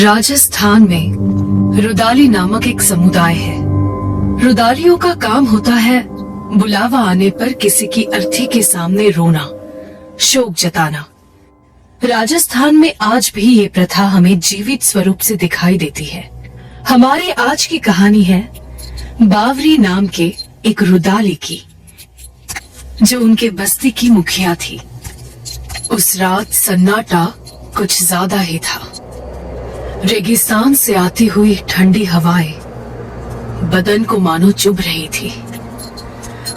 राजस्थान में रुदाली नामक एक समुदाय है। रुदालियों का काम होता है बुलावा आने पर किसी की अर्थी के सामने रोना, शोक जताना। राजस्थान में आज भी ये प्रथा हमें जीवित स्वरूप से दिखाई देती है। हमारे आज की कहानी है बावरी नाम के एक रुदाली की, जो उनके बस्ती की मुखिया थी। उस रात सन्नाटा कुछ ज्यादा ही था। रेगिस्तान से आती हुई ठंडी हवाएं बदन को मानो चुभ रही थी।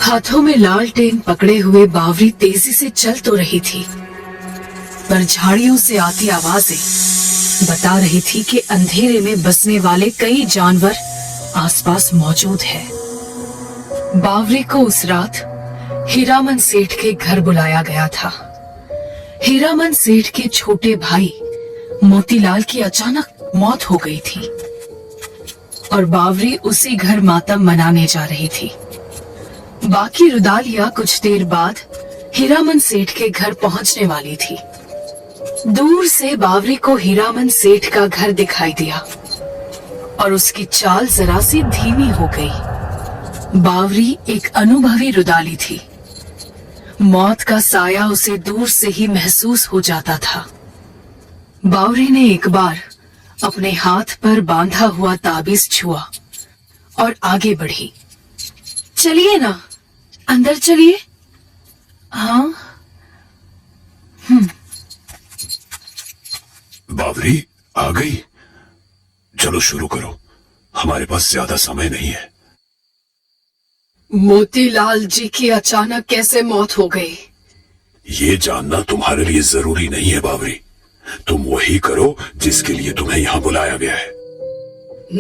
हाथों में लालटेन पकड़े हुए बावरी तेजी से चल तो रही थी, पर झाड़ियों से आती आवाजें बता रही थी कि अंधेरे में बसने वाले कई जानवर आसपास मौजूद है। बावरी को उस रात हीरामन सेठ के घर बुलाया गया था। हीरामन सेठ के छोटे भाई मोतीलाल की अचानक मौत हो गई थी और बावरी उसी घर मातम मनाने जा रही थी। बाकी रुदालियां कुछ देर बाद हीरामन सेठ के घर पहुंचने वाली थी। दूर से बावरी को हीरामन सेठ का घर दिखाई दिया और उसकी चाल जरा सी धीमी हो गई। बावरी एक अनुभवी रुदाली थी। मौत का साया उसे दूर से ही महसूस हो जाता था। बावरी ने एक बार अपने हाथ पर बांधा हुआ ताबीज छुआ और आगे बढ़ी। चलिए ना, अंदर चलिए। हाँ। बावरी आ गई? चलो शुरू करो, हमारे पास ज्यादा समय नहीं है। मोतीलाल जी की अचानक कैसे मौत हो गई? ये जानना तुम्हारे लिए जरूरी नहीं है बावरी। तुम वही करो जिसके लिए तुम्हें यहाँ बुलाया गया है।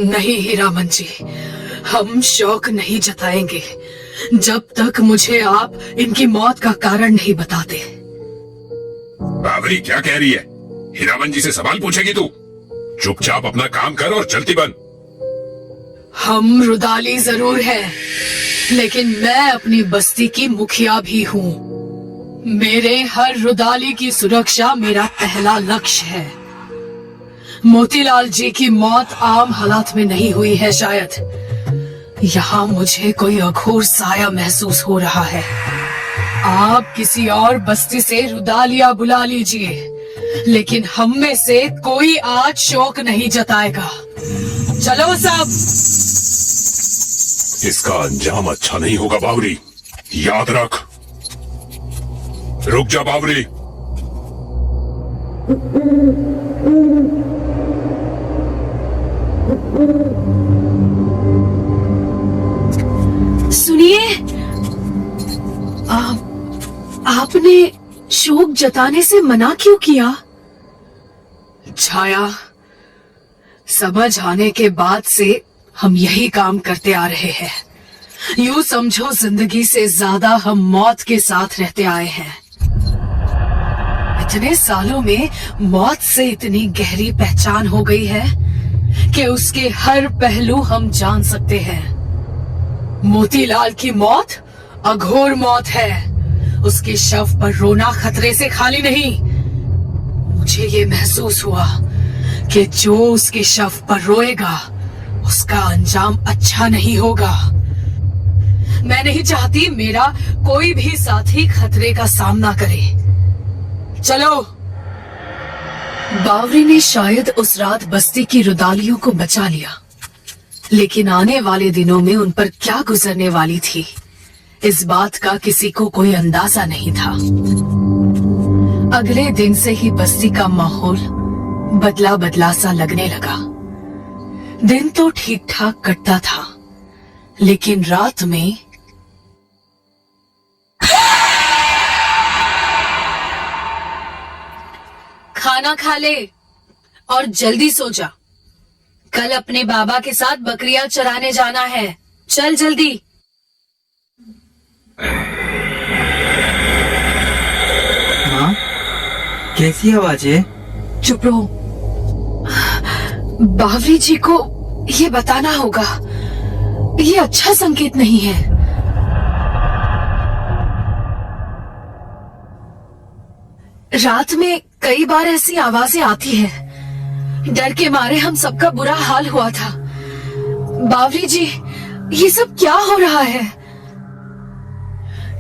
नहीं हीरामन जी, हम शौक नहीं जताएंगे जब तक मुझे आप इनकी मौत का कारण नहीं बताते। बावरी क्या कह रही है? हीरामन जी से सवाल पूछेगी तू? चुपचाप अपना काम कर और चलती बन। हम रुदाली जरूर हैं, लेकिन मैं अपनी बस्ती की मुखिया भी हूँ। मेरे हर रुदाली की सुरक्षा मेरा पहला लक्ष्य है। मोतीलाल जी की मौत आम हालात में नहीं हुई है शायद। यहाँ मुझे कोई अघोर साया महसूस हो रहा है। आप किसी और बस्ती से रुदालिया बुला लीजिए, लेकिन हम में से कोई आज शोक नहीं जताएगा। चलो सब। इसका अंजाम अच्छा नहीं होगा बावरी, याद रख। रुक जा बावरी। सुनिए, आपने शोक जताने से मना क्यों किया? छाया, समझ आने के बाद से हम यही काम करते आ रहे हैं। यूं समझो जिंदगी से ज्यादा हम मौत के साथ रहते आए हैं। इतने सालों में मौत से इतनी गहरी पहचान हो गई है कि उसके हर पहलू हम जान सकते हैं। मोतीलाल की मौत अघोर मौत है। उसके शव पर रोना खतरे से खाली नहीं। मुझे ये महसूस हुआ कि जो उसके शव पर रोएगा उसका अंजाम अच्छा नहीं होगा। मैं नहीं चाहती मेरा कोई भी साथी खतरे का सामना करे। चलो। बावरी ने शायद उस रात बस्ती की रुदालियों को बचा लिया, लेकिन आने वाले दिनों में उन पर क्या गुजरने वाली थी, इस बात का किसी को कोई अंदाजा नहीं था। अगले दिन से ही बस्ती का माहौल बदला बदला सा लगने लगा। दिन तो ठीक ठाक कटता था, लेकिन रात में खाना खा ले और जल्दी सो जा। कल अपने बाबा के साथ बकरियां चराने जाना है। चल जल्दी। माँ, कैसी आवाज है? चुप रहो। बावरी जी को ये बताना होगा। ये अच्छा संकेत नहीं है। रात में कई बार ऐसी आवाजें आती हैं। डर के मारे हम सबका बुरा हाल हुआ था। बावरी जी, ये सब क्या हो रहा है?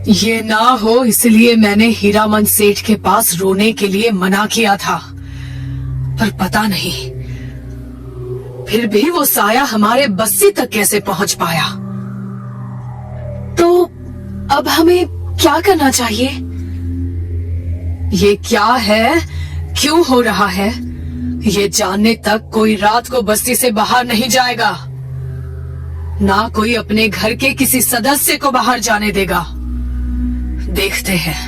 ये ना हो इसलिए मैंने हीरामन सेठ के पास रोने के लिए मना किया था, पर पता नहीं फिर भी वो साया हमारे बस्ती तक कैसे पहुंच पाया। तो अब हमें क्या करना चाहिए? ये क्या है, क्यों हो रहा है, ये जानने तक कोई रात को बस्ती से बाहर नहीं जाएगा, ना कोई अपने घर के किसी सदस्य को बाहर जाने देगा। देखते हैं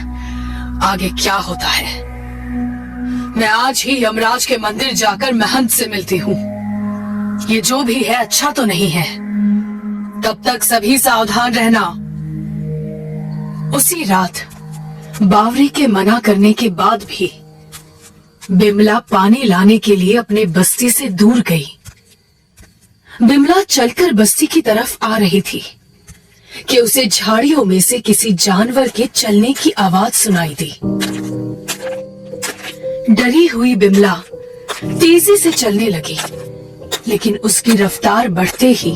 आगे क्या होता है। मैं आज ही यमराज के मंदिर जाकर महंत से मिलती हूँ। ये जो भी है अच्छा तो नहीं है, तब तक सभी सावधान रहना। उसी रात बावरी के मना करने के बाद भी बिमला पानी लाने के लिए अपने बस्ती से दूर गई। बिमला चलकर बस्ती की तरफ आ रही थी कि उसे झाड़ियों में से किसी जानवर के चलने की आवाज सुनाई दी। डरी हुई बिमला तेजी से चलने लगी, लेकिन उसकी रफ्तार बढ़ते ही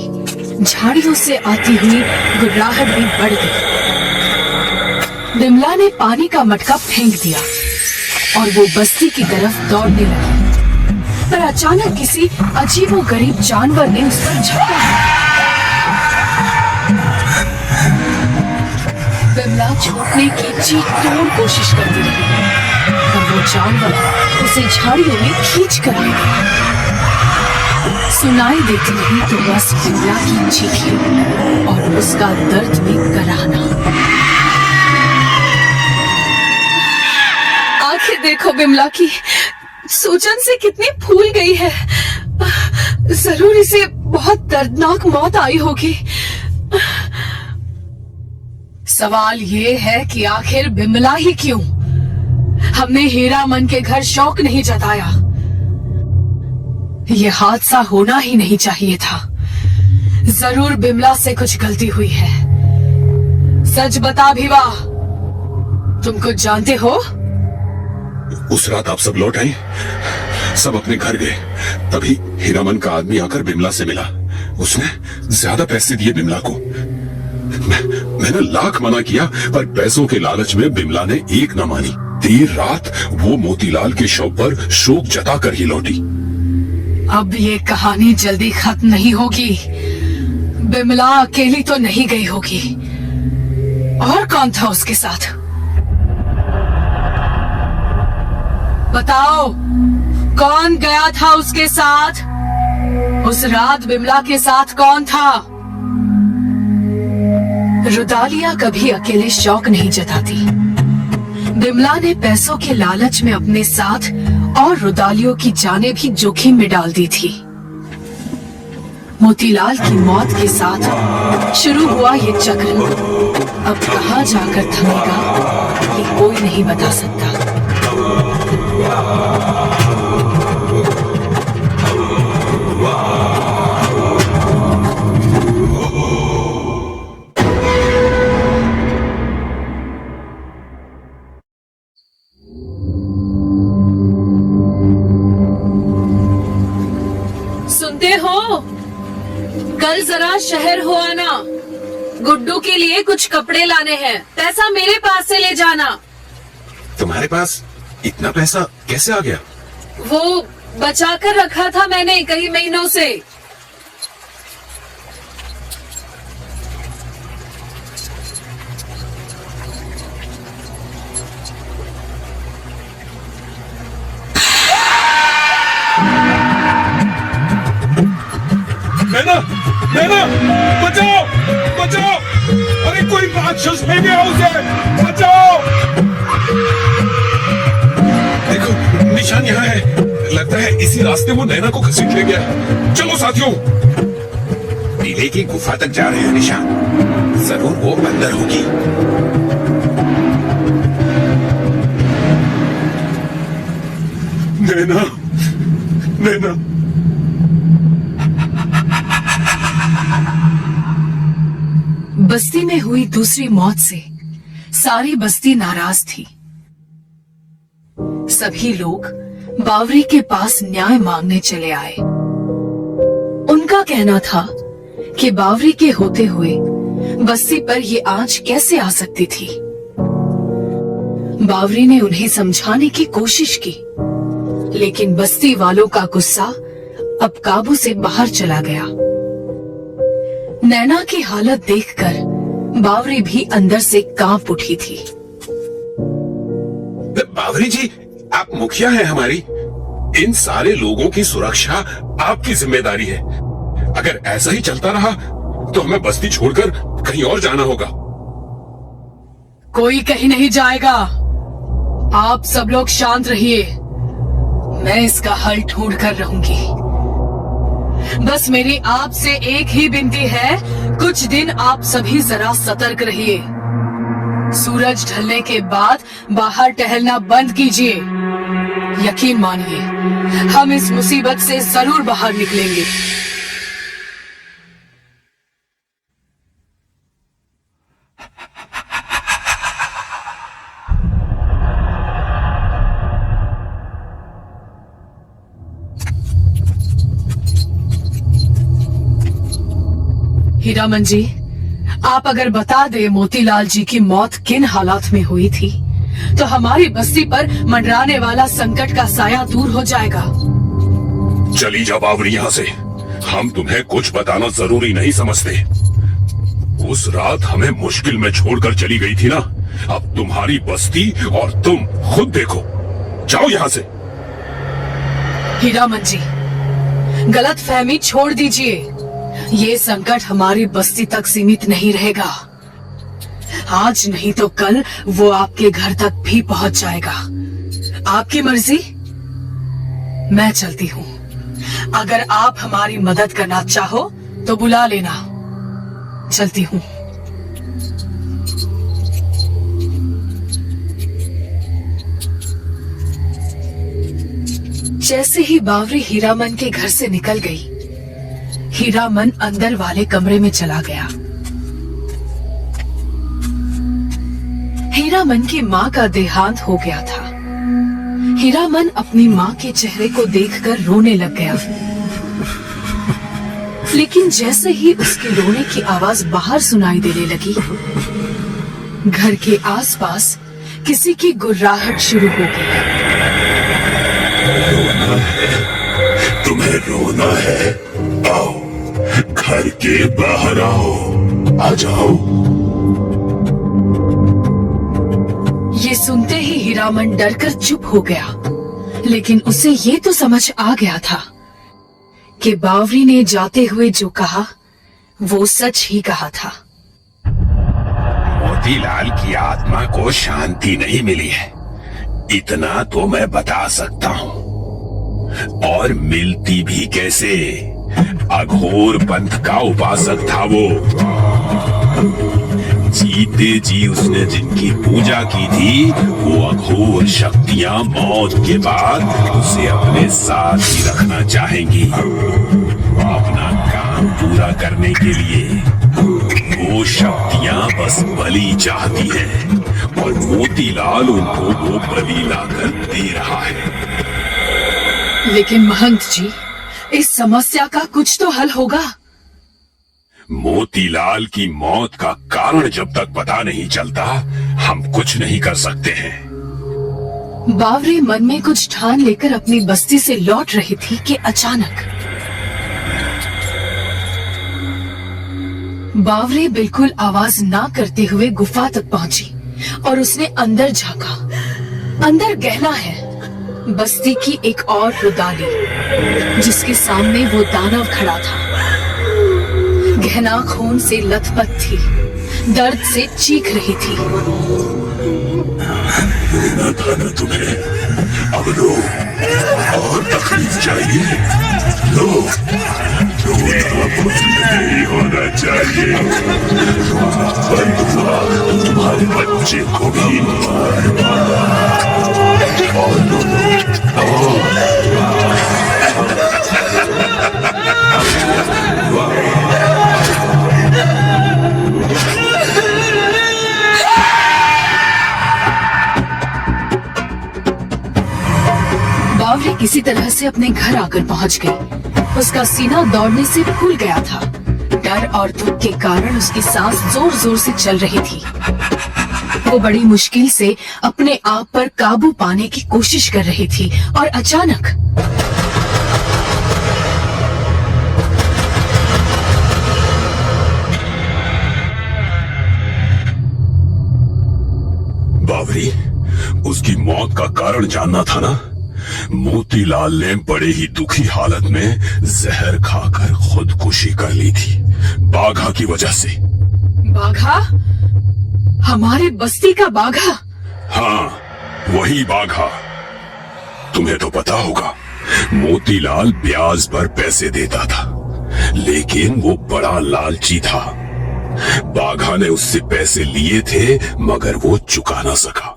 झाड़ियों से आती हुई घबराहट भी बढ़ गई। बिमला ने पानी का मटका फेंक दिया और वो बस्ती की तरफ दौड़ने लगी, पर अचानक किसी अजीबोगरीब जानवर ने उस पर झपटा मारा। बिमला छूटने की जी तोड़ कोशिश करती रही, पर वो जानवर उसे झाड़ियों में खींच कर ले गया। सुनाई देती रही तो बस बिमला की चीखें और उसका दर्द में कराहना। आंखें देखो बिमला की, सूजन से कितनी फूल गई है। जरूर इसे बहुत दर्दनाक मौत आई होगी। सवाल ये है कि आखिर बिमला ही क्यों? हमने हीरामन के घर शौक नहीं जताया। ये हादसा होना ही नहीं चाहिए था। जरूर बिमला से कुछ गलती हुई है। सच बता भिवा, तुम कुछ जानते हो? उस रात आप सब लौट आई, सब अपने घर गए, तभी हीरामन का आदमी आकर बिमला से मिला। उसने ज्यादा पैसे दिए बिमला को। मैंने लाख मना किया, पर पैसों के लालच में बिमला ने एक न मानी। देर रात वो मोतीलाल के शव पर शोक जताकर ही लौटी। अब ये कहानी जल्दी खत्म नहीं होगी। बिमला अकेली तो नहीं गई होगी, और कौन था उसके साथ? बताओ, कौन गया था उसके साथ? उस रात बिमला के साथ कौन था? रुदालिया कभी अकेले शौक नहीं जताती। बिमला ने पैसों के लालच में अपने साथ और रुदालियों की जानें भी जोखिम में डाल दी थी। मोतीलाल की मौत के साथ शुरू हुआ ये चक्र अब कहाँ जाकर थमेगा, ये कोई नहीं बता सकता। सुनते हो? कल जरा शहर हो आना। गुड्डू के लिए कुछ कपड़े लाने हैं। पैसा मेरे पास से ले जाना। तुम्हारे पास इतना पैसा कैसे आ गया? वो बचा कर रखा था मैंने कई महीनों से। नैना, नैना, बचाओ, बचाओ! अरे कोई राक्षस ले गया उसे, बचाओ! देखो, निशान यहाँ है। लगता है इसी रास्ते वो नैना को घसीट ले गया। चलो साथियों। नीले की गुफा तक जा रहे हैं निशान। जरूर वो अंदर होगी। नैना, नैना। बस्ती में हुई दूसरी मौत से सारी बस्ती नाराज थी। सभी लोग बावरी के पास न्याय मांगने चले आए। उनका कहना था कि बावरी के होते हुए बस्ती पर ये आंच कैसे आ सकती थी। बावरी ने उन्हें समझाने की कोशिश की, लेकिन बस्ती वालों का गुस्सा अब काबू से बाहर चला गया। नैना की हालत देखकर बावरी भी अंदर से कांप उठी थी। बावरी जी, आप मुखिया हैं हमारी। इन सारे लोगों की सुरक्षा आपकी जिम्मेदारी है। अगर ऐसा ही चलता रहा तो हमें बस्ती छोड़कर कहीं और जाना होगा। कोई कहीं नहीं जाएगा। आप सब लोग शांत रहिए। मैं इसका हल ढूंढ कर रहूंगी। बस मेरी आपसे एक ही विनती है, कुछ दिन आप सभी जरा सतर्क रहिए। सूरज ढलने के बाद बाहर टहलना बंद कीजिए। यकीन मानिए, हम इस मुसीबत से जरूर बाहर निकलेंगे। हीरामन जी, आप अगर बता दे मोतीलाल जी की मौत किन हालात में हुई थी, तो हमारी बस्ती पर मंडराने वाला संकट का साया दूर हो जाएगा। चली जा बावरी यहाँ से। हम तुम्हें कुछ बताना जरूरी नहीं समझते। उस रात हमें मुश्किल में छोड़कर चली गई थी ना, अब तुम्हारी बस्ती और तुम खुद देखो। जाओ यहाँ से। हीरामन जी, गलत फहमी छोड़ दीजिए। ये संकट हमारी बस्ती तक सीमित नहीं रहेगा। आज नहीं तो कल वो आपके घर तक भी पहुंच जाएगा। आपकी मर्जी। मैं चलती हूँ। अगर आप हमारी मदद करना चाहो तो बुला लेना। चलती हूँ। जैसे ही बावरी हीरामन के घर से निकल गई, हीरामन अंदर वाले कमरे में चला गया। हीरामन की माँ का देहांत हो गया था। हीरामन अपनी माँ के चेहरे को देखकर रोने लग गया। लेकिन जैसे ही उसके रोने की आवाज बाहर सुनाई देने लगी, घर के आसपास किसी की गुर्राहट शुरू हो गई। तुम्हें रोना है? आओ, घर के बाहर आओ। आ जाओ। ये सुनते ही हीरामन डरकर चुप हो गया। लेकिन उसे ये तो समझ आ गया था कि बावरी ने जाते हुए जो कहा वो सच ही कहा था। मोतीलाल की आत्मा को शांति नहीं मिली है, इतना तो मैं बता सकता हूँ। और मिलती भी कैसे? अघोर पंथ का उपासक था वो। जीते जी उसने जिनकी पूजा की थी, वो अघोर शक्तियां मौत के बाद उसे अपने साथ ही रखना चाहेंगी। अपना काम पूरा करने के लिए वो शक्तियां बस बलि चाहती हैं, और मोतीलाल उनको वो बलि लाकर दे रहा है। लेकिन महंत जी, इस समस्या का कुछ तो हल होगा। मोतीलाल की मौत का कारण जब तक पता नहीं चलता, हम कुछ नहीं कर सकते हैं। बावरी मन में कुछ ठान लेकर अपनी बस्ती से लौट रही थी कि अचानक बावरी बिल्कुल आवाज ना करते हुए गुफा तक पहुंची और उसने अंदर झांका। अंदर गहना है, बस्ती की एक और रुदाली, जिसके सामने वो दानव खड़ा था। गहना खून से लथपथ थी, दर्द से चीख रही थी। रोना था ना तुम्हें? अब रो। और तकलीफ चाहिए? रो। रोना बंद नहीं होना चाहिए। रोना बंद हुआ तुम्हारे बच्चे को भी मार डाला। और बावरी किसी तरह से अपने घर आकर पहुंच गई। उसका सीना दौड़ने से फूल गया था। डर और दुख के कारण उसकी सांस जोर जोर से चल रही थी। वो बड़ी मुश्किल से अपने आप पर काबू पाने की कोशिश कर रही थी और अचानक बावरी, उसकी मौत का कारण जानना था ना? मोतीलाल ने बड़े ही दुखी हालत में जहर खाकर खुदकुशी कर ली थी, बाघा की वजह से। बाघा? हमारे बस्ती का बाघा? हाँ, वही बाघा। तुम्हें तो पता होगा, मोतीलाल ब्याज पर पैसे देता था, लेकिन वो बड़ा लालची था। बाघा ने उससे पैसे लिए थे मगर वो चुका ना सका।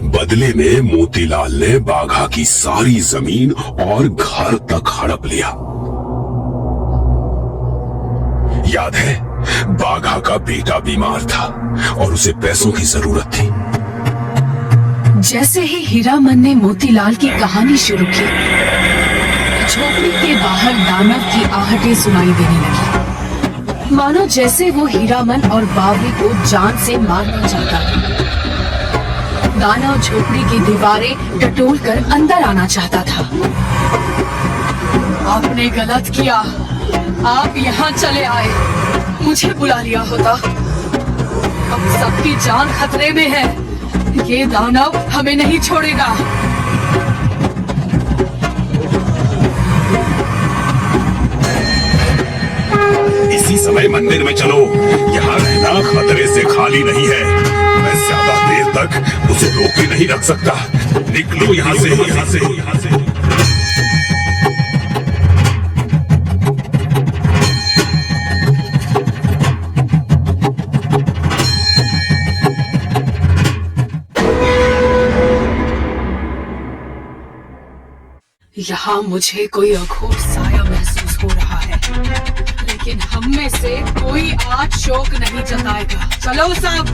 बदले में मोतीलाल ने बाघा की सारी जमीन और घर तक हड़प लिया। याद है, बाघा का बेटा बीमार था और उसे पैसों की जरूरत थी। जैसे ही हीरामन ने मोतीलाल की कहानी शुरू की, झोपड़ी के बाहर दानव की आहटें सुनाई देने लगी, मानो जैसे वो हीरामन और बावरी को जान से मारना चाहता था। दानव झोपड़ी की दीवारें टटोल कर अंदर आना चाहता था। आपने गलत किया, आप यहाँ चले आए, मुझे बुला लिया होता। अब सबकी जान खतरे में है, ये दानव हमें नहीं छोड़ेगा। इसी समय मंदिर में चलो, यहाँ रहना खतरे से खाली नहीं है। मैं ज्यादा देर तक उसे रोके नहीं रख सकता। निकलो यहाँ से, यहाँ से, यहाँ से। यहाँ मुझे कोई अघोर साया महसूस हो रहा है, लेकिन हम में से कोई आज शोक नहीं जताएगा। चलो सब।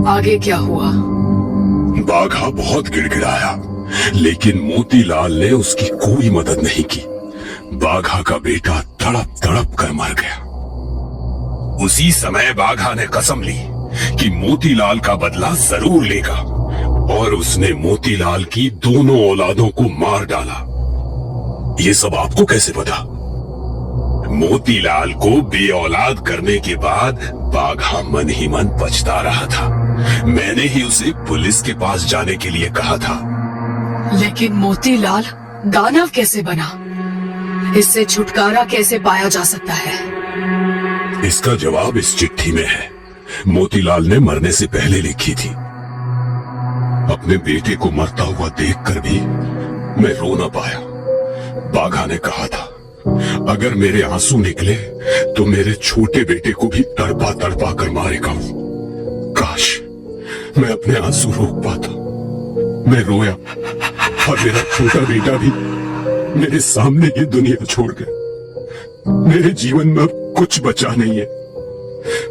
आगे क्या हुआ? बाघा बहुत गिड़गिड़ाया, लेकिन मोतीलाल ने उसकी कोई मदद नहीं की। बाघा का बेटा तड़प तड़प कर मर गया। उसी समय बाघा ने कसम ली कि मोतीलाल का बदला जरूर लेगा, और उसने मोतीलाल की दोनों औलादों को मार डाला। ये सब आपको कैसे पता? मोतीलाल को बेऔलाद करने के बाद बाघा मन ही मन पछता रहा था। मैंने ही उसे पुलिस के पास जाने के लिए कहा था। लेकिन मोतीलाल दानव कैसे बना? इससे छुटकारा कैसे पाया जा सकता है? इसका जवाब इस चिट्ठी में है। मोतीलाल ने मरने से पहले लिखी थी। अपने बेटे को मरता हुआ देखकर भी मैं रो न पाया। बाघा ने कहा था, अगर मेरे आंसू निकले तो मेरे छोटे बेटे को भी तड़पा तड़पा कर मारेगा। काश मैं अपने आंसू रोक पाता। मैं रोया और मेरा छोटा बेटा भी मेरे सामने ये दुनिया छोड़ गया। मेरे जीवन में अब कुछ बचा नहीं है।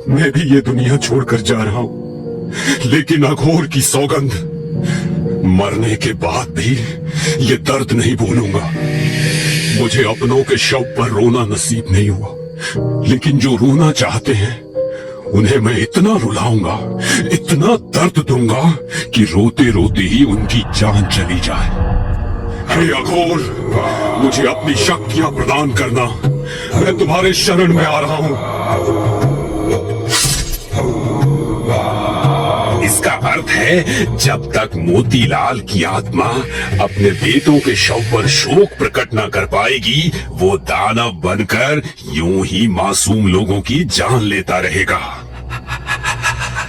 मैं भी ये दुनिया छोड़कर जा रहा हूं, लेकिन अघोर की सौगंध, मरने के बाद भी ये दर्द नहीं भूलूंगा। मुझे अपनों के शव पर रोना नसीब नहीं हुआ, लेकिन जो रोना चाहते हैं उन्हें मैं इतना रुलाऊंगा, इतना दर्द दूंगा कि रोते रोते ही उनकी जान चली जाए। हे अघोर, मुझे अपनी शक्तियां प्रदान करना। मैं तुम्हारे शरण में आ रहा हूं। इसका अर्थ है, जब तक मोतीलाल की आत्मा अपने बेटों के शव पर शोक प्रकट न कर पाएगी, वो दानव बनकर यूं ही मासूम लोगों की जान लेता रहेगा।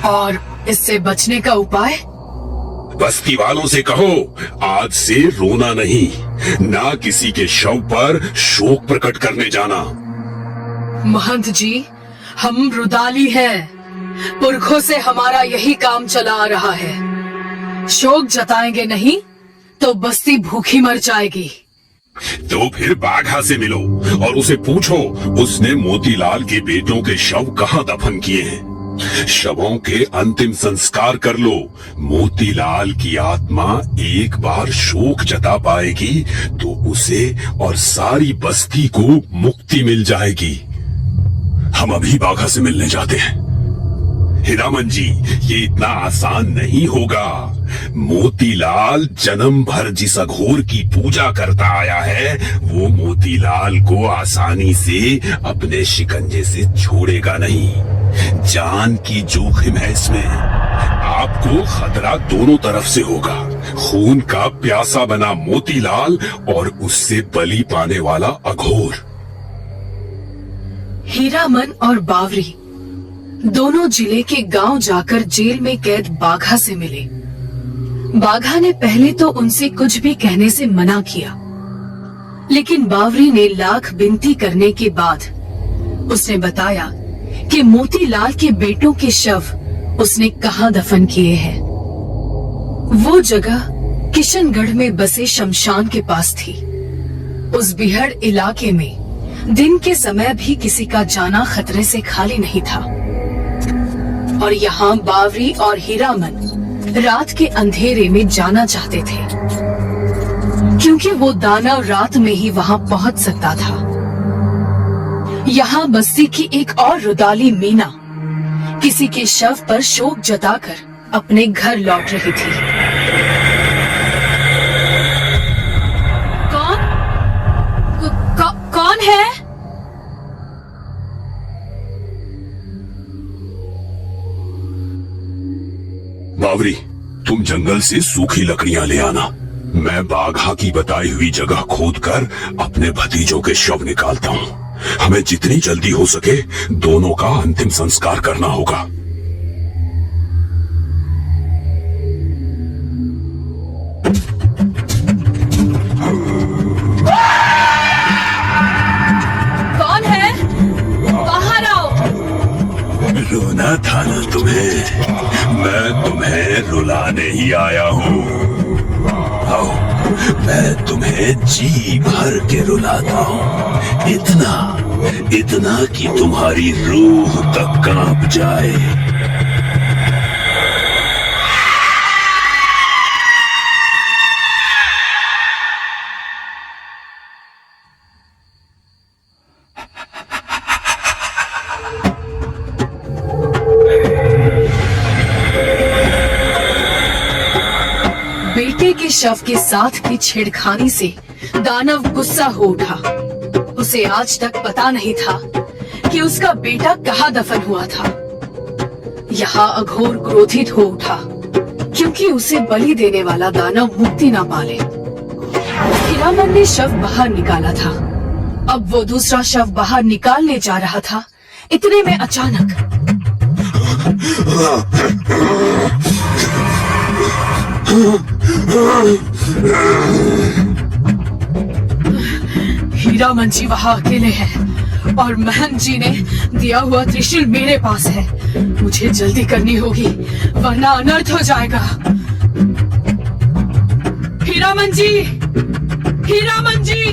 और इससे बचने का उपाय? बस्ती वालों से कहो, आज से रोना नहीं, ना किसी के शव पर शोक प्रकट करने जाना। महंत जी, हम रुदाली हैं। पुरखों से हमारा यही काम चला आ रहा है। शोक जताएंगे नहीं तो बस्ती भूखी मर जाएगी। तो फिर बाघा से मिलो और उसे पूछो उसने मोतीलाल के बेटों के शव कहाँ दफन किए हैं। शवों के अंतिम संस्कार कर लो। मोतीलाल की आत्मा एक बार शोक जता पाएगी तो उसे और सारी बस्ती को मुक्ति मिल जाएगी। हम अभी बाघा से मिलने जाते हैं। हीरामन जी, ये इतना आसान नहीं होगा। मोतीलाल जन्म भर जिस अघोर की पूजा करता आया है वो मोतीलाल को आसानी से अपने शिकंजे से छोड़ेगा नहीं। जान की जोखिम है इसमें। आपको खतरा दोनों तरफ से होगा। खून का प्यासा बना मोतीलाल और उससे बलि पाने वाला अघोर। हीरामन और बावरी दोनों जिले के गांव जाकर जेल में कैद बाघा से मिले। बाघा ने पहले तो उनसे कुछ भी कहने से मना किया, लेकिन बावरी ने लाख विनती करने के बाद उसने बताया कि मोतीलाल के बेटों के शव उसने कहां दफन किए हैं। वो जगह किशनगढ़ में बसे शमशान के पास थी। उस बिहड़ इलाके में दिन के समय भी किसी का जाना खतरे से खाली नहीं था और यहाँ बावरी और हीरामन रात के अंधेरे में जाना चाहते थे क्योंकि वो दानव रात में ही वहाँ पहुँच सकता था। यहाँ बस्ती की एक और रुदाली मीना किसी के शव पर शोक जताकर अपने घर लौट रही थी। कौन है? बावरी, तुम जंगल से सूखी लकड़ियां ले आना। मैं बाघा की बताई हुई जगह खोदकर अपने भतीजों के शव निकालता हूँ। हमें जितनी जल्दी हो सके दोनों का अंतिम संस्कार करना होगा। कौन है? बाहर आओ। रोना था ना तुम्हें? मैं तुम्हें रुलाने ही आया हूँ। आओ, मैं तुम्हें जी भर के रुलाता हूँ। इतना कि तुम्हारी रूह तक कांप जाए। बेटे के शव के साथ की छेड़खानी से दानव गुस्सा हो उठा। उसे आज तक पता नहीं था कि उसका बेटा कहाँ दफन हुआ था। यहाँ अघोर क्रोधित हो उठा क्योंकि उसे बलि देने वाला दानव मुक्ति ना पाले। हीरामन ने शव बाहर निकाला था। अब वो दूसरा शव बाहर निकालने जा रहा था। इतने में अचानक हीरामन जी वहाँ अकेले हैं और महंत जी ने दिया हुआ त्रिशूल मेरे पास है। मुझे जल्दी करनी होगी वरना अनर्थ हो जाएगा। हीरामन जी, हीरामन जी!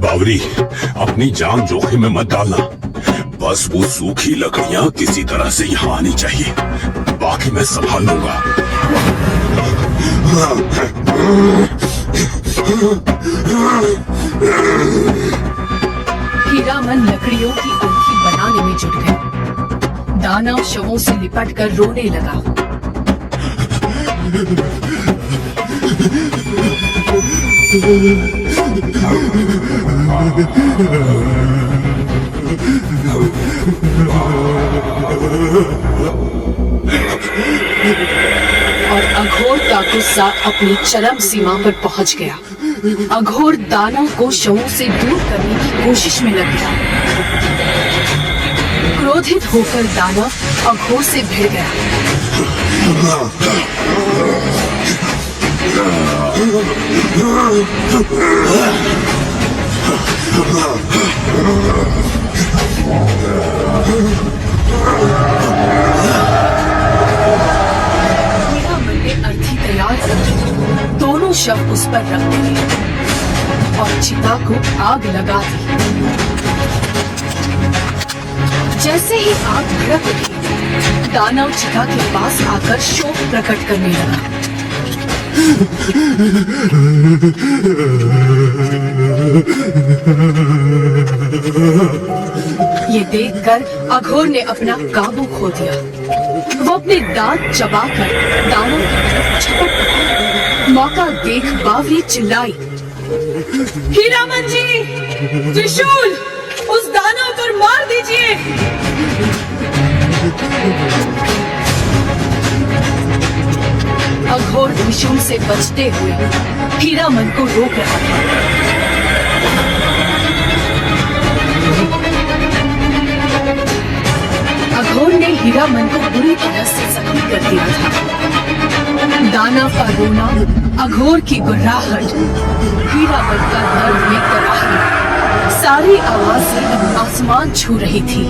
बावरी, अपनी जान जोखिम में मत डालना। बस वो सूखी लकड़ियां किसी तरह से यहाँ आनी चाहिए, बाकी मैं संभाल लूंगा। हीरामन लकड़ियों की अंखी बनाने में जुट गए। दानव शवों से लिपट कर रोने लगा। और अघोर का गुस्सा अपनी चरम सीमा पर पहुंच गया। अघोर दानव को शवों से दूर करने की कोशिश में लग गया। क्रोधित होकर दानव अघोर से भिड़ गया। हीरामन ने अर्थी तैयार की। दोनों शव उस पर रख दिए और चिता को आग लगा दी। जैसे ही आग भड़क उठी, दानव चिता के पास आकर शोक प्रकट करने लगा। ये देखकर अघोर ने अपना काबू खो दिया। वो अपने दांत चबाकर दानव की तरफ झपट पड़ा। मौका देख बावरी चिल्लाई, हीरामन जी, त्रिशूल उस दानव पर मार दीजिए। अघोर त्रिशूल से बचते हुए हीरामन को रोक रहा था। अघोर ने हीरामन को बुरी तरह से जख्मी कर दिया था। दानव का रोना, अघोर की गुर्राहट, हीरामन का दर्द में कराहना, सारी आवाजें आसमान छू रही थी।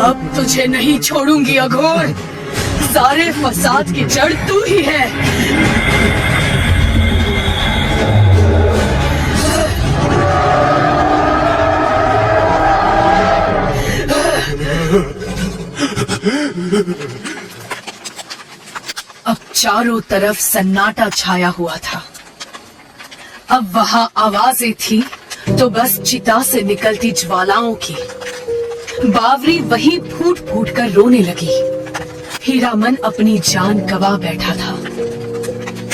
अब तुझे नहीं छोड़ूंगी अघोर, सारे फसाद की जड़ तू ही है। अब चारों तरफ सन्नाटा छाया हुआ था। अब वहां आवाजें थी तो बस चिता से निकलती ज्वालाओं की। बावरी वहीं फूट फूट कर रोने लगी। हीरामन अपनी जान गवा बैठा था।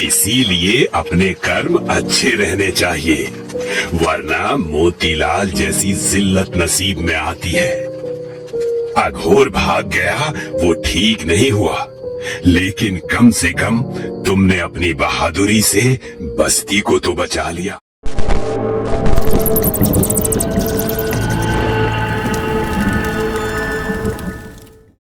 इसीलिए अपने कर्म अच्छे रहने चाहिए, वरना मोतीलाल जैसी जिल्लत नसीब में आती है। अघोर भाग गया वो ठीक नहीं हुआ, लेकिन कम से कम तुमने अपनी बहादुरी से बस्ती को तो बचा लिया।